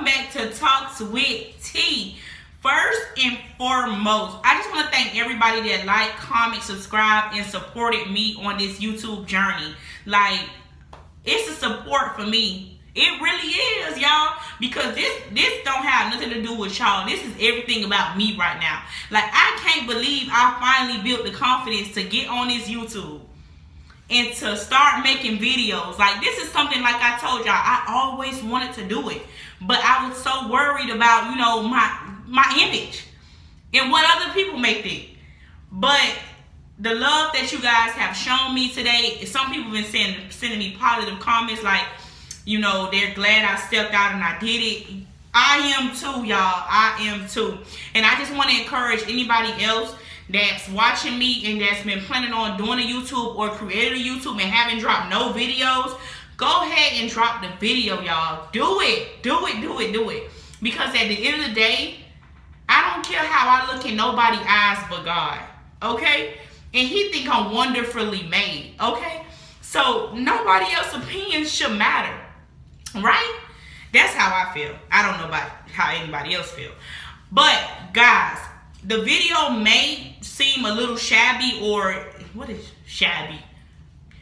welcome back to Talks with T. First and foremost, I just want to thank everybody that liked, comment, subscribe, and supported me on this YouTube journey. Like, it's a support for me. It really is, y'all, because this don't have nothing to do with y'all. This is everything about me right now. Like, I can't believe I finally built the confidence to get on this YouTube and to start making videos. Like, this is something, like I told y'all, I always wanted to do it, but I was so worried about, you know, my image and what other people may think. But the love that you guys have shown me today, some people have been sending me positive comments, like, you know, they're glad I stepped out and I did it. I am too, y'all. I am too. And I just want to encourage anybody else that's watching me and that's been planning on doing a YouTube or creating a YouTube and haven't dropped no videos, go ahead and drop the video, y'all. Do it. Do it, do it, do it. Because at the end of the day, I don't care how I look in nobody's eyes but God. Okay? And He think I'm wonderfully made. Okay? So nobody else's opinion should matter. Right? That's how I feel. I don't know about how anybody else feel. But guys, the video may seem a little shabby, or what is shabby?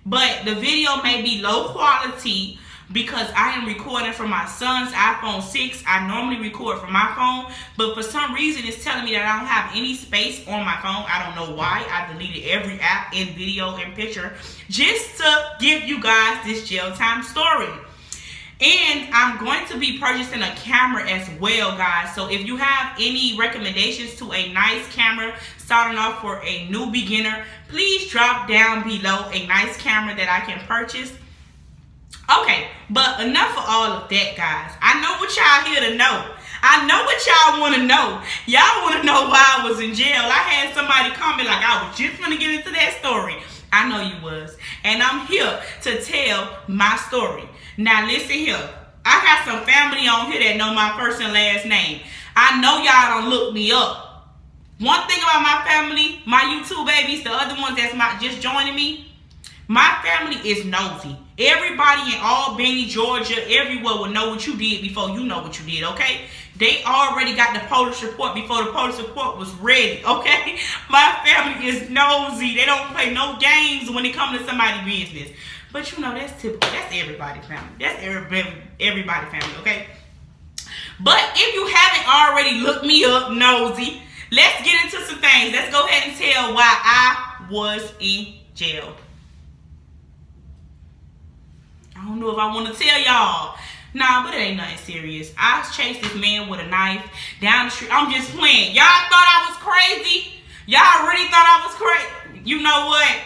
But the video may be low quality because I am recording from my son's iPhone 6. I normally record from my phone, but for some reason it's telling me that I don't have any space on my phone. I don't know why. I deleted every app in video and picture just to give you guys this jail time story. And I'm going to be purchasing a camera as well, guys. So if you have any recommendations to a nice camera starting off for a new beginner, please drop down below a nice camera that I can purchase. Okay, but enough of all of that, guys. I know what y'all here to know. I know what y'all want to know. Y'all want to know why I was in jail. I had somebody comment like I was just going to get into that story. I know you was. And I'm here to tell my story. Now listen here. I got some family on here that know my first and last name. I know y'all don't look me up. One thing about my family, my YouTube babies, the other ones that's just joining me, my family is nosy. Everybody in Albany, Georgia, everywhere will know what you did before you know what you did, okay? They already got the police report before the police report was ready, okay? My family is nosy. They don't play no games when it comes to somebody's business. But you know, that's typical. That's everybody's family. That's everybody's family, okay? But if you haven't already looked me up, nosy, let's get into some things. Let's go ahead and tell why I was in jail. I don't know if I want to tell y'all. Nah, but it ain't nothing serious. I chased this man with a knife down the street. I'm just playing. Y'all thought I was crazy? Y'all really thought I was crazy? You know what?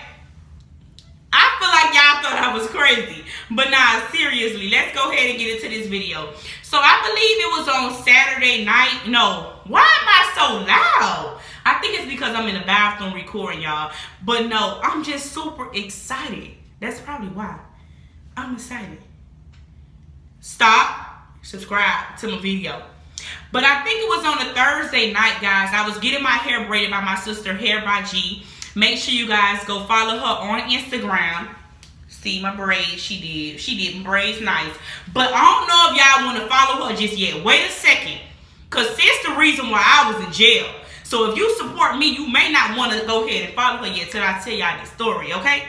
I feel like y'all thought I was crazy. But nah, seriously, let's go ahead and get into this video. So I believe it was on Saturday night. No, why am I so loud? I think it's because I'm in the bathroom recording, y'all. But no, I'm just super excited. That's probably why. I'm excited. Stop, subscribe to my video. But I think it was on a Thursday night, guys. I was getting my hair braided by my sister, Hair by G. Make sure you guys go follow her on Instagram. See my braids, she did my braids nice. But I don't know if y'all want to follow her just yet. Wait a second. Because that's the reason why I was in jail. So if you support me, you may not want to go ahead and follow her yet till I tell y'all this story, okay?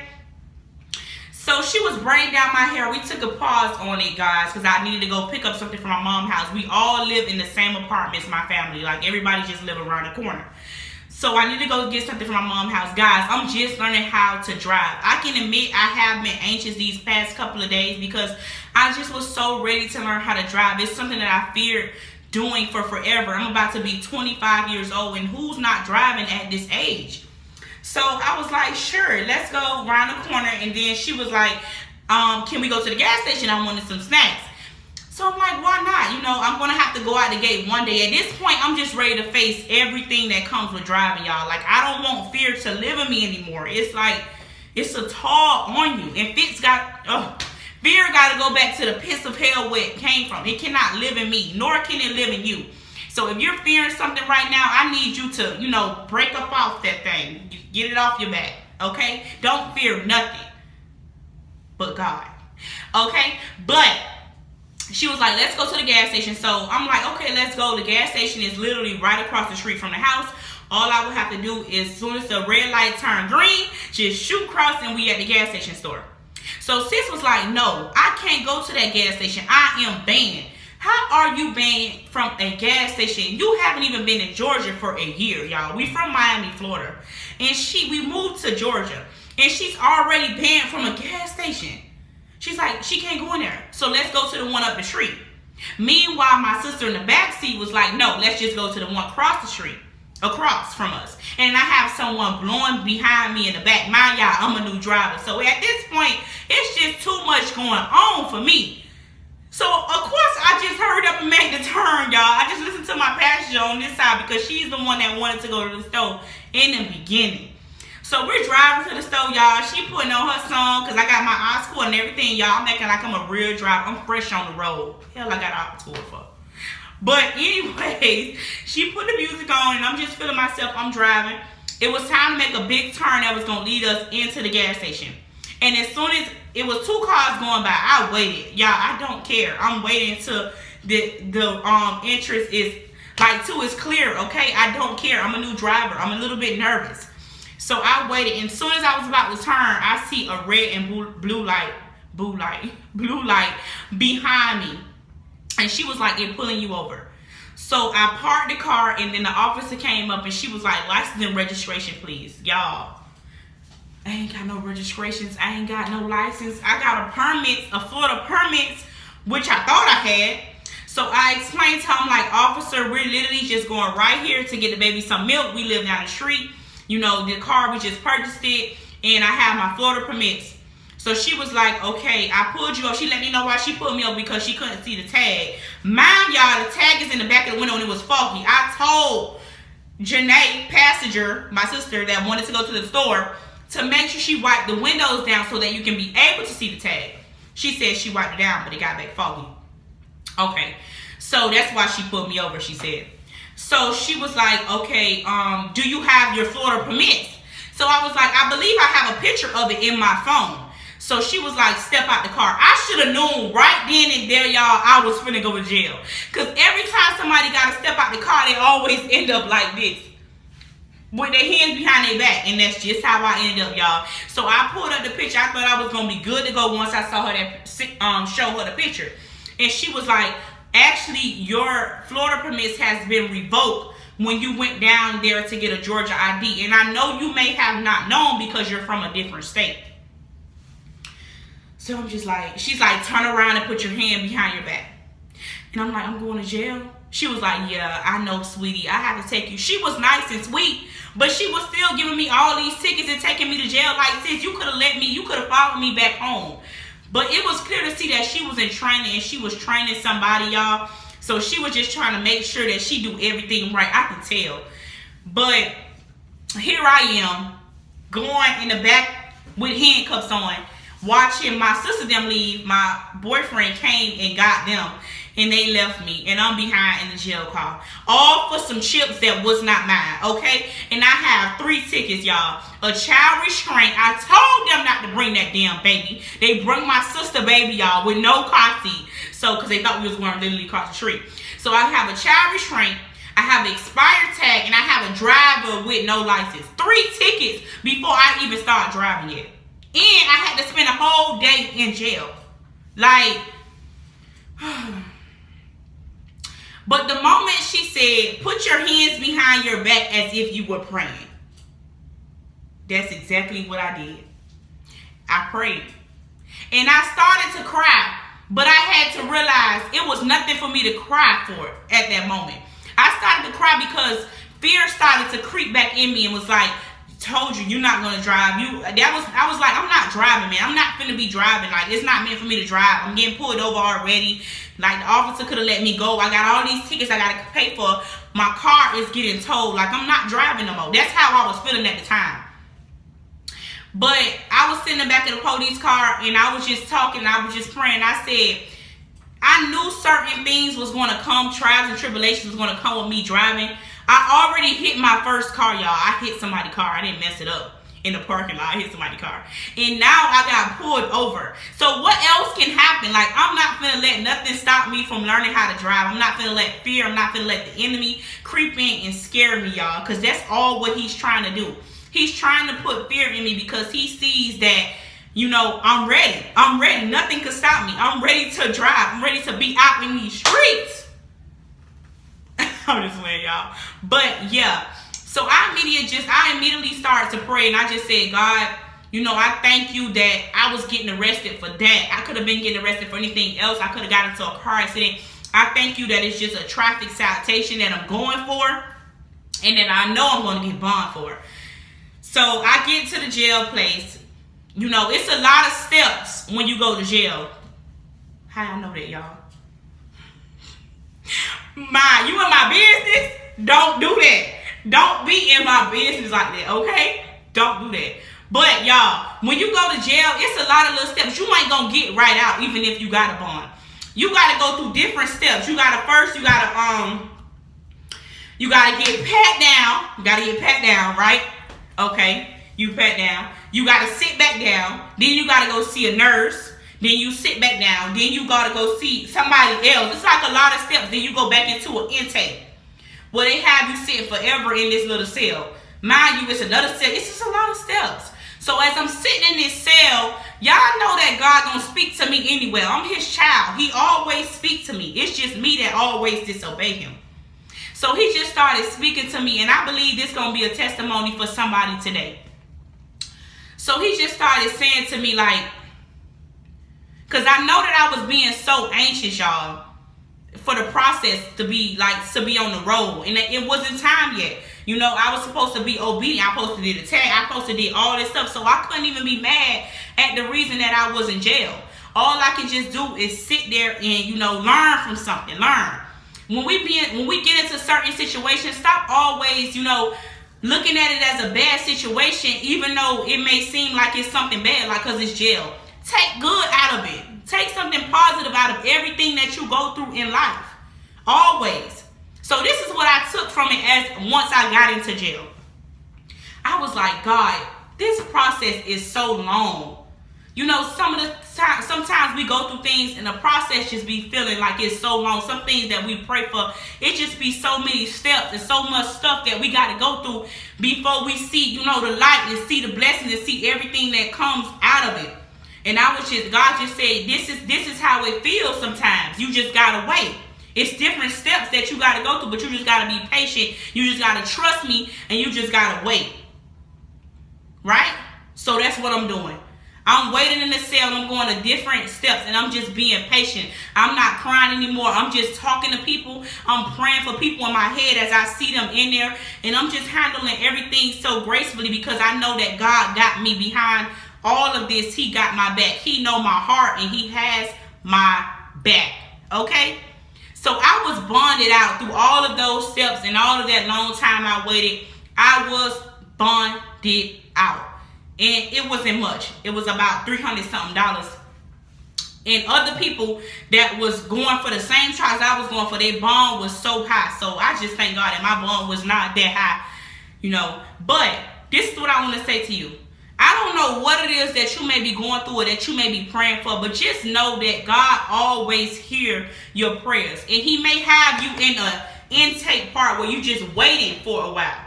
So she was braiding down my hair. We took a pause on it, guys, because I needed to go pick up something from my mom's house. We all live in the same apartments, my family. Like, everybody just live around the corner. So I need to go get something from my mom's house. Guys, I'm just learning how to drive. I can admit I have been anxious these past couple of days because I just was so ready to learn how to drive. It's something that I feared doing for forever. I'm about to be 25 years old, and who's not driving at this age? So I was like, sure, let's go around the corner. And then she was like, can we go to the gas station? I wanted some snacks. So I'm like, why not? You know, I'm going to have to go out the gate one day. At this point, I'm just ready to face everything that comes with driving, y'all. Like, I don't want fear to live in me anymore. It's like, it's a tall on you. And fear got to go back to the pits of hell where it came from. It cannot live in me, nor can it live in you. So if you're fearing something right now, I need you to, you know, break up off that thing. Get it off your back, okay? Don't fear nothing but God, okay? But she was like, let's go to the gas station. So I'm like, okay, let's go. The gas station is literally right across the street from the house. All I would have to do is, as soon as the red light turned green, just shoot across and we at the gas station store. So sis was like, no, I can't go to that gas station. I am banned. How are you banned from a gas station? You haven't even been in Georgia for a year, y'all. We from Miami, Florida. And we moved to Georgia. And she's already banned from a gas station. She's like, she can't go in there. So let's go to the one up the street. Meanwhile, my sister in the back seat was like, no, let's just go to the one across the street, across from us. And I have someone blowing behind me in the back. Mind y'all, I'm a new driver. So at this point, it's just too much going on for me. So, of course, I just hurried up and made the turn, y'all. I just listened to my passenger on this side because she's the one that wanted to go to the store in the beginning. So we're driving to the store, y'all. She putting on her song because I got my Oscar and everything, y'all. I'm acting like I'm a real driver. I'm fresh on the road. Hell, I got Oscar for. But anyways, she put the music on and I'm just feeling myself. I'm driving. It was time to make a big turn that was going to lead us into the gas station. And as soon as it was 2 cars going by, I waited. Y'all, I don't care. I'm waiting till the entrance is like 2 is clear, okay? I don't care. I'm a new driver. I'm a little bit nervous. So I waited, and as soon as I was about to turn, I see a red and blue light behind me. And she was like, they're pulling you over. So I parked the car, and then the officer came up, and she was like, license and registration, please. Y'all, I ain't got no registrations. I ain't got no license. I got a Florida permit, which I thought I had. So I explained to him, like, officer, we're literally just going right here to get the baby some milk. We live down the street. You know, the car, we just purchased it, and I have my Florida permits. So she was like, okay, I pulled you up. She let me know why she pulled me up, because she couldn't see the tag. Mind y'all, the tag is in the back of the window, and it was faulty. I told Janae, passenger, my sister that wanted to go to the store, to make sure she wiped the windows down so that you can be able to see the tag. She said she wiped it down, but it got back faulty. Okay, so that's why she pulled me over, she said. So she was like, okay, do you have your Florida permits? So I was like, I believe I have a picture of it in my phone. So she was like, step out the car. I should have known right then and there, y'all, I was finna go to jail. Because every time somebody got to step out the car, they always end up like this, with their hands behind their back. And that's just how I ended up, y'all. So I pulled up the picture. I thought I was going to be good to go once I saw her show her the picture. And she was like, actually, your Florida permits has been revoked when you went down there to get a Georgia ID. And I know you may have not known because you're from a different state. So I'm just like, she's like, turn around and put your hand behind your back. And I'm like, I'm going to jail? She was like, yeah, I know, sweetie. I have to take you. She was nice and sweet, but she was still giving me all these tickets and taking me to jail. Like, sis, you could have let me, you could have followed me back home. But it was clear to see that she was in training, and she was training somebody, y'all. So she was just trying to make sure that she do everything right. I could tell. But here I am, going in the back with handcuffs on, watching my sister them leave. My boyfriend came and got them, and they left me, and I'm behind in the jail car. All for some chips that was not mine, okay? And I have 3 tickets, y'all. A child restraint. I told them not to bring that damn baby. They bring my sister baby, y'all, with no car seat. So, because they thought we was going to literally cross the street. So I have a child restraint. I have an expired tag, and I have a driver with no license. 3 tickets before I even start driving yet. And I had to spend a whole day in jail. Like, but the moment she said, put your hands behind your back as if you were praying, that's exactly what I did. I prayed. And I started to cry, but I had to realize it was nothing for me to cry for at that moment. I started to cry because fear started to creep back in me and was like, told you, you're not going to drive. I was like, I'm not driving, man. I'm not finna be driving. Like, it's not meant for me to drive. I'm getting pulled over already. Like, the officer could have let me go. I got all these tickets I got to pay for. My car is getting towed. Like, I'm not driving no more. That's how I was feeling at the time. But I was sitting in the back of the police car, and I was just talking. I was just praying. I said, I knew certain things was going to come. Trials and tribulations was going to come with me driving. I already hit my first car, y'all. I hit somebody's car. I didn't mess it up. in the parking lot. I hit somebody's car. And now I got pulled over. So what else can happen? Like, I'm not finna let nothing stop me from learning how to drive. I'm not finna let fear, I'm not finna let the enemy creep in and scare me, y'all. Because that's all what he's trying to do. He's trying to put fear in me because he sees that, you know, I'm ready. I'm ready. Nothing can stop me. I'm ready to drive. I'm ready to be out in these streets. I'm just playing, y'all. But yeah. So I immediately started to pray, and I just said, God, you know, I thank you that I was getting arrested for that. I could have been getting arrested for anything else. I could have got into a car accident. I thank you that it's just a traffic citation that I'm going for, and that I know I'm going to get bond for. So I get to the jail place. You know, it's a lot of steps when you go to jail. How y'all know that, y'all? You in my business? Don't do that. Don't be in my business like that, okay? Don't do that. But y'all, when you go to jail, it's a lot of little steps. You ain't gonna get right out even if you got a bond. You gotta go through different steps. You gotta get pat down. You gotta get pat down, right? Okay, you pat down. You gotta sit back down. Then you gotta go see a nurse. Then you sit back down. Then you gotta go see somebody else. It's like a lot of steps. Then you go back into an intake. Well, they have you sit forever in this little cell. Mind you, it's another cell. It's just a lot of steps. So as I'm sitting in this cell, y'all know that God gonna speak to me anyway. I'm his child. He always speaks to me. It's just me that always disobey him. So he just started speaking to me, and I believe this gonna be a testimony for somebody today. So he just started saying to me, like, because I know that I was being so anxious, y'all, for the process to be on the road, and it wasn't time yet. You know, I was supposed to be obedient. I supposed to do the tag. I supposed to do all this stuff. So I couldn't even be mad at the reason that I was in jail. All I can just do is sit there and, you know, learn from something. Learn. When we get into certain situations, stop always, you know, looking at it as a bad situation, even though it may seem like it's something bad, like because it's jail. Take good out of it. Take something positive out of everything that you go through in life. Always. So this is what I took from it as once I got into jail. I was like, God, this process is so long. You know, sometimes we go through things and the process just be feeling like it's so long. Some things that we pray for, it just be so many steps and so much stuff that we got to go through before we see, you know, the light and see the blessing and see everything that comes out of it. And God just said, this is how it feels sometimes. You just got to wait. It's different steps that you got to go through, but you just got to be patient. You just got to trust me, and you just got to wait. Right? So that's what I'm doing. I'm waiting in the cell. I'm going to different steps, and I'm just being patient. I'm not crying anymore. I'm just talking to people. I'm praying for people in my head as I see them in there, and I'm just handling everything so gracefully because I know that God got me behind all of this. He got my back. He know my heart, and he has my back. Okay? So I was bonded out through all of those steps and all of that long time I waited. I was bonded out. And it wasn't much. It was about $300-something. And other people that was going for the same trials I was going for, their bond was so high. So I just thank God that my bond was not that high, you know. But this is what I want to say to you. I don't know what it is that you may be going through or that you may be praying for, but just know that God always hears your prayers. And he may have you in an intake part where you just waiting for a while.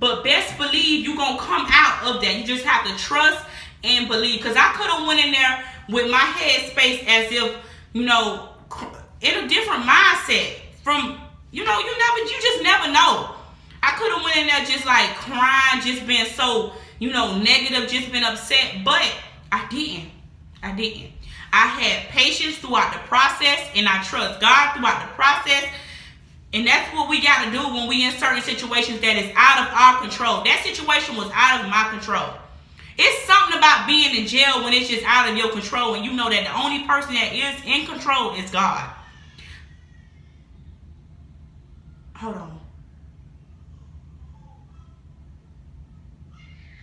But best believe you're going to come out of that. You just have to trust and believe. Because I could have went in there with my head space as if, you know, in a different mindset. From, you know, you just never know. I could have went in there just like crying, just being so, you know, negative, just been upset. But I didn't. I had patience throughout the process, and I trust God throughout the process. And that's what we got to do when we in certain situations that is out of our control. That situation was out of my control. It's something about being in jail when it's just out of your control, and you know that the only person that is in control is God. Hold on.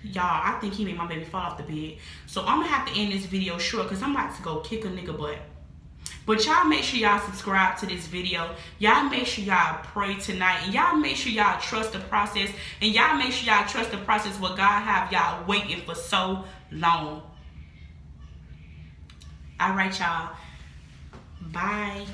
Y'all, I think he made my baby fall off the bed. So I'm going to have to end this video short because I'm about to go kick a nigga butt. But y'all make sure y'all subscribe to this video. Y'all make sure y'all pray tonight. And y'all make sure y'all trust the process. And y'all make sure y'all trust the process what God have y'all waiting for so long. All right, y'all. Bye.